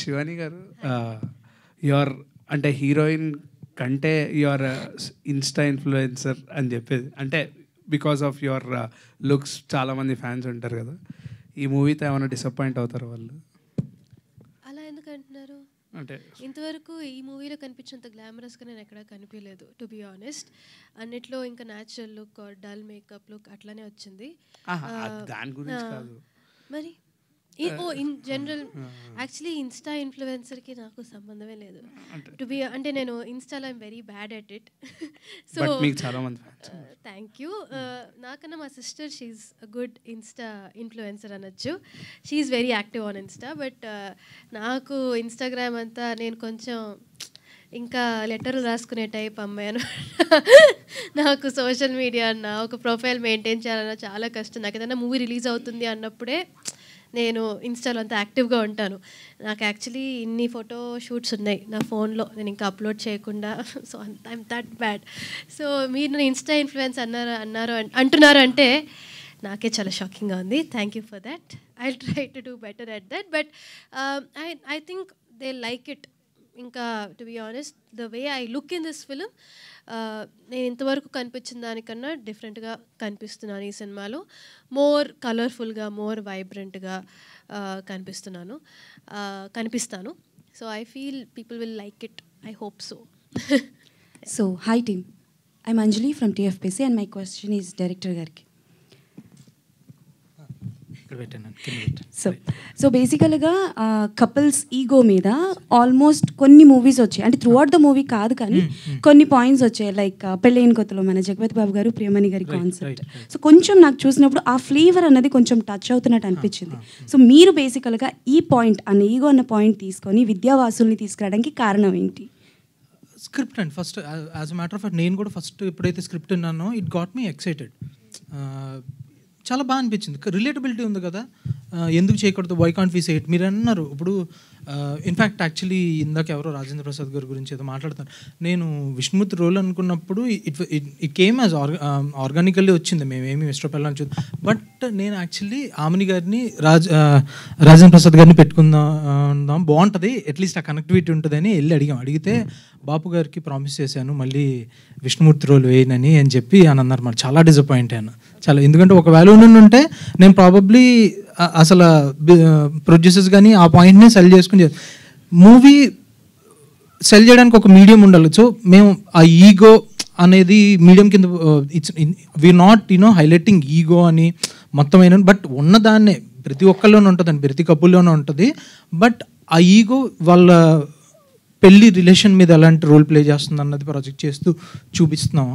శివాని గారు, యువర్ అంటే హీరోయిన్ కంటే యువర్ ఇన్స్టా ఇన్ఫ్లుయెన్సర్ అని చెప్పేది, అంటే బికాస్ ఆఫ్ యువర్ లుక్స్ చాలామంది ఫ్యాన్స్ ఉంటారు కదా, ఈ మూవీతో ఏమైనా డిసప్పాయింట్ అవుతారు వాళ్ళు? అలా ఎందుకు అంటున్నారు? అంటే ఇంతవరకు ఈ మూవీలో కనిపించినంత గ్లామరస్గా నేను ఎక్కడా కనిపించలేదు, టు బీ ఆనెస్ట్. అన్నిట్లో ఇంకా natural look, dull makeup look అట్లానే వచ్చింది. దాని గురించి కాదు మరి ఇన్ జనరల్ యాక్చువల్లీ ఇన్స్టా ఇన్ఫ్లుయెన్సర్కి నాకు సంబంధమే లేదు. టు బి అంటే నేను ఇన్స్టాలో I'm very bad at it. So thank you. నాకన్నా మా sister she's a good insta influencer అనొచ్చు. She's very active on insta. But నాకు ఇన్స్టాగ్రామ్ అంతా నేను కొంచెం ఇంకా లెటర్లు రాసుకునే టైప్ అమ్మాయి. నాకు సోషల్ మీడియా అన్న ఒక ప్రొఫైల్ మెయింటైన్ చేయాలన్నా చాలా కష్టం. నాకు ఏదైనా మూవీ రిలీజ్ అవుతుంది అన్నప్పుడే నేను ఇన్స్టాలో అంతా యాక్టివ్గా ఉంటాను. నాకు యాక్చువల్లీ ఇన్ని ఫోటో షూట్స్ ఉన్నాయి నా ఫోన్లో, నేను ఇంకా అప్లోడ్ చేయకుండా. So I'm that bad. So మీరు నన్ను ఇన్స్టా ఇన్ఫ్లుయెన్స్ అంటున్నారు అంటే నాకే చాలా షాకింగ్గా ఉంది. Thank you for that. I will try to do better at that. But I think they like it. ఇంకా to be honest the way I look in this film, నేను ఇంతవరకు కనిపించిన దానికన్నా డిఫరెంట్గా కనిపిస్తున్నాను ఈ సినిమాలో. మోర్ కలర్ఫుల్గా, మోర్ వైబ్రెంట్గా కనిపిస్తాను. So I feel people will like it. I hope so. So hi team, I'm Anjali from TFPC and my question is director గారికి. సో బేసికల్గా కపుల్స్ ఈగో మీద ఆల్మోస్ట్ కొన్ని మూవీస్ వచ్చాయి, అంటే త్రూ అవుట్ ద మూవీ కాదు కానీ కొన్ని పాయింట్స్ వచ్చాయి. లైక్ పెళ్ళైన కొత్తలో మన జగపతి బాబు గారు ప్రియమణి గారి కాన్సెప్ట్. సో కొంచెం నాకు చూసినప్పుడు ఆ ఫ్లేవర్ అన్నది కొంచెం టచ్ అవుతున్నట్టు అనిపించింది. సో మీరు బేసికల్గా ఈ పాయింట్ అన్న ఈగో అన్న పాయింట్ తీసుకొని విద్యావాసుల్ని తీసుకురావడానికి కారణం ఏంటి? Script and first as a matter of fact నేను కూడా ఫస్ట్ ఎప్పుడైతే స్క్రిప్ట్ విన్నానో ఇట్ గాట్ మీ ఎక్సైటెడ్. చాలా బాగా అనిపించింది. రిలేటబిలిటీ ఉంది కదా, ఎందుకు చేయకూడదు, why can't we say it. మీరు అన్నారు ఇప్పుడు ఇన్ఫ్యాక్ట్ యాక్చువల్లీ ఇందాక ఎవరో రాజేంద్ర ప్రసాద్ గారి గురించి ఏదో మాట్లాడతాను. నేను విష్ణుమూర్తి రోల్ అనుకున్నప్పుడు ఇట్ కేమ్ యాజ్ ఆర్గానికల్లీ వచ్చింది, మేమేమి ఇష్టపడాలని చూద్దాం. బట్ నేను యాక్చువల్లీ ఆమెని గారిని రాజేంద్ర ప్రసాద్ గారిని పెట్టుకుందాం బాగుంటుంది, అట్లీస్ట్ ఆ కనెక్టివిటీ ఉంటుందని వెళ్ళి అడిగితే బాపు గారికి ప్రామిస్ చేశాను మళ్ళీ విష్ణుమూర్తి రోల్ వేయనని అని చెప్పి అని అన్నారు. మరి చాలా డిసప్పాయింట్ అయ్యాను చాలా. ఎందుకంటే ఒకవేళ ఉంటే నేను ప్రాబబ్లీ అసలు ప్రొడ్యూసర్స్ కానీ ఆ పాయింట్ని సెల్ చేసుకుని మూవీ సెల్ చేయడానికి ఒక మీడియం ఉండాలి. సో మేము ఆ ఈగో అనేది మీడియం కింద it's we're not highlighting ego అని మొత్తం అయినా, బట్ ఉన్నదాన్నే ప్రతి ఒక్కళ్ళలోనే ఉంటుందండి, ప్రతి కపుల్లోనే ఉంటుంది. బట్ ఆ ఈగో వాళ్ళ పెళ్ళి రిలేషన్ మీద ఎలాంటి రోల్ ప్లే చేస్తుంది అన్నది ప్రాజెక్ట్ చేస్తూ చూపిస్తున్నాము.